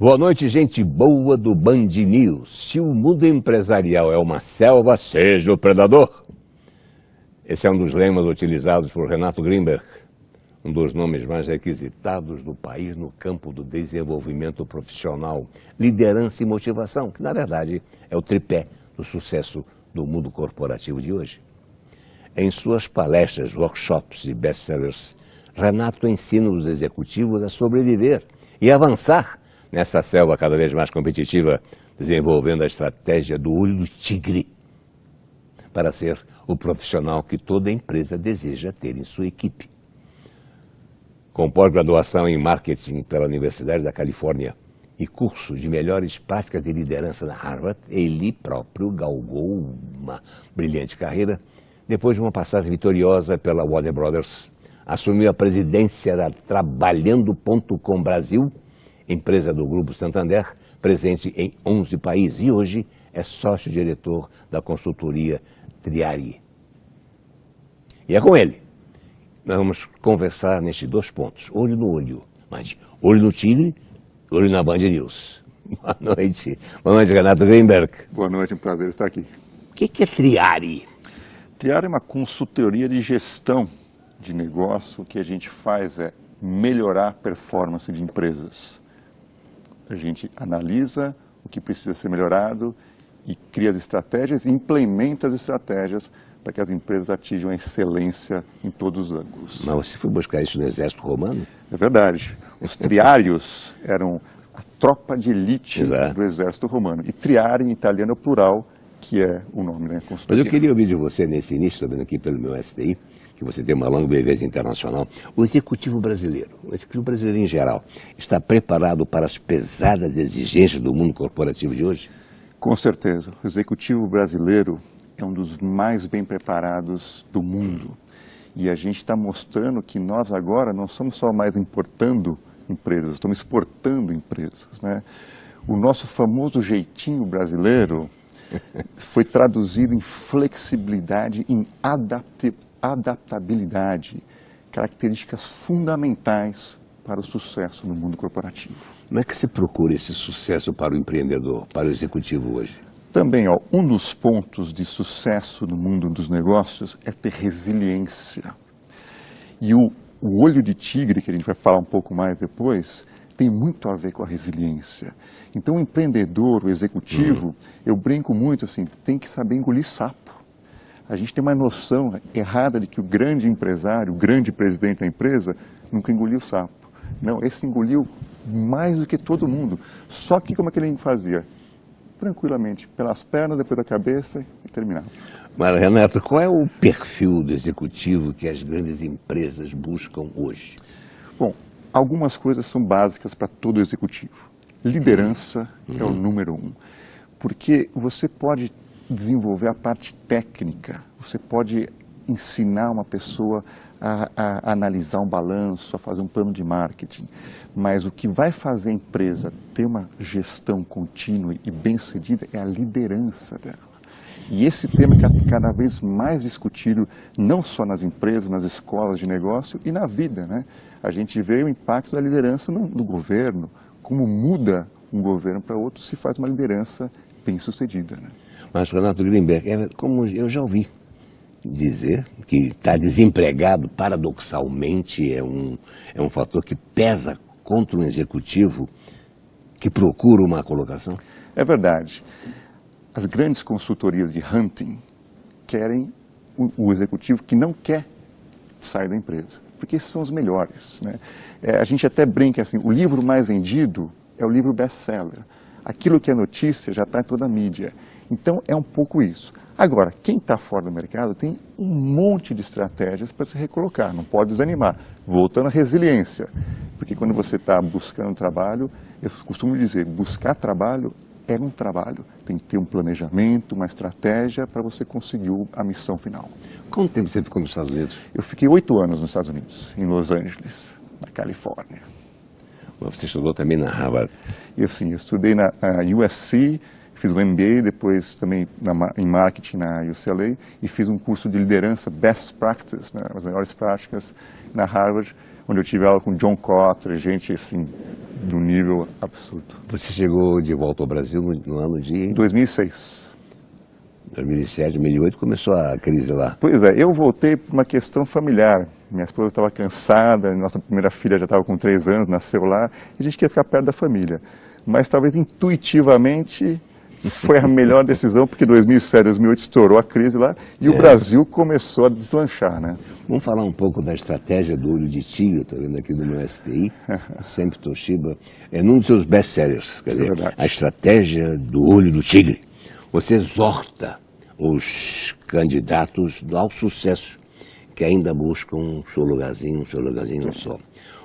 Boa noite, gente boa do Band News. Se o mundo empresarial é uma selva, seja o predador. Esse é um dos lemas utilizados por Renato Greenberg, um dos nomes mais requisitados do país no campo do desenvolvimento profissional, liderança e motivação, que na verdade é o tripé do sucesso do mundo corporativo de hoje. Em suas palestras, workshops e best-sellers, Renato ensina os executivos a sobreviver e avançar nessa selva cada vez mais competitiva, desenvolvendo a estratégia do olho do tigre para ser o profissional que toda empresa deseja ter em sua equipe. Com pós-graduação em marketing pela Universidade da Califórnia e curso de melhores práticas de liderança na Harvard, ele próprio galgou uma brilhante carreira. Depois de uma passagem vitoriosa pela Warner Brothers, assumiu a presidência da Trabalhando.com Brasil, empresa do Grupo Santander, presente em 11 países, e hoje é sócio-diretor da consultoria Triari. E é com ele. Nós vamos conversar nestes dois pontos, olho no olho, mas olho no tigre, olho na Band News. Boa noite. Boa noite, Renato Greenberg. Boa noite, um prazer estar aqui. O que é Triari? Triari é uma consultoria de gestão de negócio. O que a gente faz é melhorar a performance de empresas. A gente analisa o que precisa ser melhorado e cria as estratégias e implementa as estratégias para que as empresas atinjam a excelência em todos os ângulos. Mas você foi buscar isso no exército romano? É verdade. Os triários eram a tropa de elite Exato. do exército romano. E triari em italiano é o plural, que é o nome, né? Mas eu queria ouvir de você nesse início, estou vendo aqui pelo meu STI, que você tem uma longa vivência internacional. O executivo brasileiro em geral, está preparado para as pesadas exigências do mundo corporativo de hoje? Com certeza. O executivo brasileiro é um dos mais bem preparados do mundo. E a gente está mostrando que nós agora não somos só mais importando empresas, estamos exportando empresas, né? O nosso famoso jeitinho brasileiro foi traduzido em flexibilidade, em adaptabilidade, características fundamentais para o sucesso no mundo corporativo. Como é que se procura esse sucesso para o empreendedor, para o executivo hoje? Também, um dos pontos de sucesso no mundo dos negócios é ter resiliência. E o olho de tigre, que a gente vai falar um pouco mais depois, tem muito a ver com a resiliência. Então, o empreendedor, o executivo, eu brinco muito assim, tem que saber engolir sapo. A gente tem uma noção errada de que o grande empresário, o grande presidente da empresa, nunca engoliu sapo. Não, esse engoliu mais do que todo mundo. Só que como é que ele fazia? Tranquilamente, pelas pernas, depois da cabeça e terminava. Mas, Renato, qual é o perfil do executivo que as grandes empresas buscam hoje? Bom, algumas coisas são básicas para todo executivo. Liderança é o número 1, porque você pode desenvolver a parte técnica, você pode ensinar uma pessoa a analisar um balanço, a fazer um plano de marketing, mas o que vai fazer a empresa ter uma gestão contínua e bem-sucedida é a liderança dela. E esse tema é cada vez mais discutido, não só nas empresas, nas escolas de negócio e na vida, né? A gente vê o impacto da liderança no governo, como muda um governo para outro se faz uma liderança bem-sucedida, né? Mas, Renato Greenberg, como eu já ouvi dizer, que estar desempregado, paradoxalmente, é um fator que pesa contra um executivo que procura uma colocação? É verdade. As grandes consultorias de hunting querem o executivo que não quer sair da empresa, porque esses são os melhores, né? A gente até brinca assim, o livro mais vendido é o livro best-seller. Aquilo que é notícia já está em toda a mídia. Então, é um pouco isso. Agora, quem está fora do mercado tem um monte de estratégias para se recolocar, não pode desanimar. Voltando à resiliência, porque quando você está buscando trabalho, eu costumo dizer, buscar trabalho é um trabalho. Tem que ter um planejamento, uma estratégia para você conseguir a missão final. Quanto tempo você ficou nos Estados Unidos? Eu fiquei 8 anos nos Estados Unidos, em Los Angeles, na Califórnia. Você estudou também na Harvard? E assim, eu estudei na USC, Fiz um MBA, depois também em marketing na UCLA, e fiz um curso de liderança, Best Practice, né, as melhores práticas, na Harvard, onde eu tive aula com John Kotler, gente assim, de um nível absurdo. Você chegou de volta ao Brasil no ano de... 2006. 2007, 2008, começou a crise lá. Pois é, eu voltei por uma questão familiar. Minha esposa estava cansada, nossa primeira filha já estava com 3 anos, nasceu lá, e a gente queria ficar perto da família. Mas talvez intuitivamente foi a melhor decisão, porque 2007, 2008 estourou a crise lá e o Brasil começou a deslanchar, né? Vamos falar um pouco da estratégia do olho de tigre, estou vendo aqui no meu STI, sempre Toshiba, é num dos seus best-sellers, quer dizer, a estratégia do olho do tigre. Você exorta os candidatos ao sucesso que ainda buscam um seu lugarzinho só.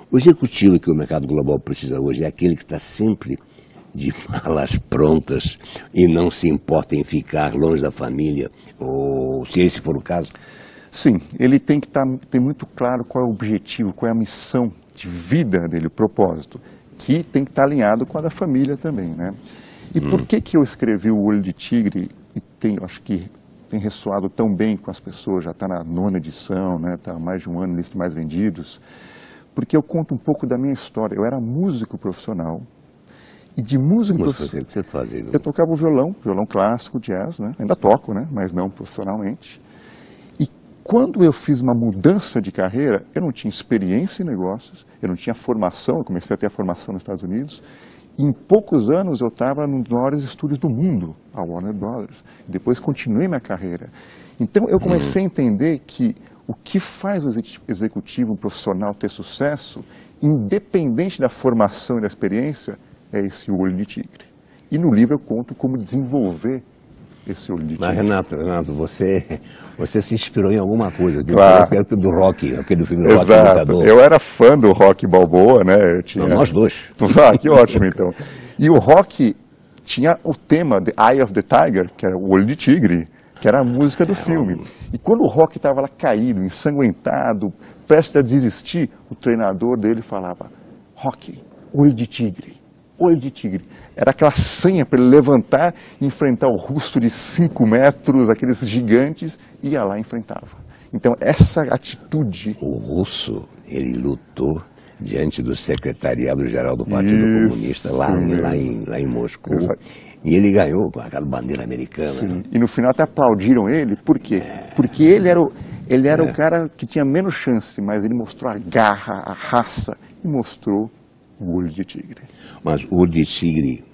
O executivo que o mercado global precisa hoje é aquele que está sempre de malas prontas e não se importa em ficar longe da família, ou se esse for o caso? Sim, ele tem que ter muito claro qual é o objetivo, qual é a missão de vida dele, o propósito, que tem que estar alinhado com a da família também, né? E por que eu escrevi O Olho de Tigre e acho que tem ressoado tão bem com as pessoas, já está na 9ª edição, né? Está há mais de um ano na lista de mais vendidos, porque eu conto um pouco da minha história. Eu era músico profissional, e de músico profissional... O que você fazia? Eu tocava o violão clássico, jazz, né? Ainda toco, né? Mas não profissionalmente. E quando eu fiz uma mudança de carreira, eu não tinha experiência em negócios, eu não tinha formação, eu comecei a ter a formação nos Estados Unidos. Em poucos anos eu estava nos maiores estúdios do mundo, a Warner Brothers. Depois continuei minha carreira. Então eu comecei a entender que o que faz o executivo profissional ter sucesso, independente da formação e da experiência, é esse olho de tigre. E no livro eu conto como desenvolver esse olho de tigre. Mas Renato, você se inspirou em alguma coisa, Claro. do Rocky, aquele filme do Rocky Exato. Lutador. Eu era fã do Rocky Balboa, né? Eu tinha... Não, nós dois. Ah, que ótimo, então. E o Rocky tinha o tema The Eye of the Tiger, que era o olho de tigre, que era a música do filme. E quando o Rocky estava lá caído, ensanguentado, prestes a desistir, o treinador dele falava: Rocky, olho de tigre, olho de tigre. Era aquela senha para ele levantar e enfrentar o russo de 5 metros, aqueles gigantes, e ia lá e enfrentava. Então, essa atitude... O russo, ele lutou diante do secretariado-geral do Partido Comunista, lá em Moscou. Exato. E ele ganhou com aquela bandeira americana. Sim. E no final até aplaudiram ele. Por quê? Porque ele era o cara que tinha menos chance, mas ele mostrou a garra, a raça, e mostrou o olho de tigre. Mas o olho de tigre,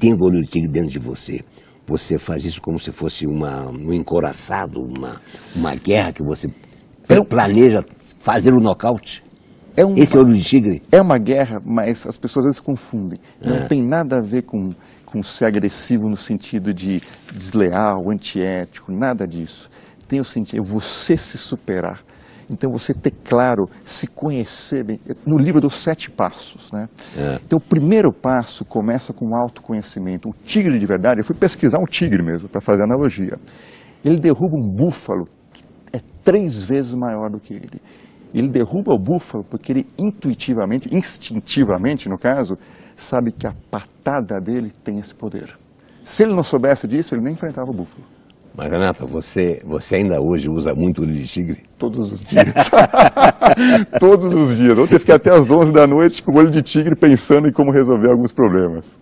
tendo o olho de tigre dentro de você, você faz isso como se fosse um encoraçado, uma guerra que você planeja fazer o nocaute? Esse olho de tigre? É uma guerra, mas as pessoas às vezes confundem. Não tem nada a ver com ser agressivo no sentido de desleal, antiético, nada disso. Tem o sentido, é você se superar. Então você ter claro, se conhecer bem. No livro dos 7 passos, né? Então o primeiro passo começa com autoconhecimento. O tigre de verdade, eu fui pesquisar um tigre mesmo, para fazer analogia. Ele derruba um búfalo que é 3 vezes maior do que ele. Ele derruba o búfalo porque ele intuitivamente, instintivamente no caso, sabe que a patada dele tem esse poder. Se ele não soubesse disso, ele nem enfrentava o búfalo. Mas, Renato, você ainda hoje usa muito olho de tigre? Todos os dias. Todos os dias. Ontem eu fiquei até às 11 da noite com o olho de tigre pensando em como resolver alguns problemas.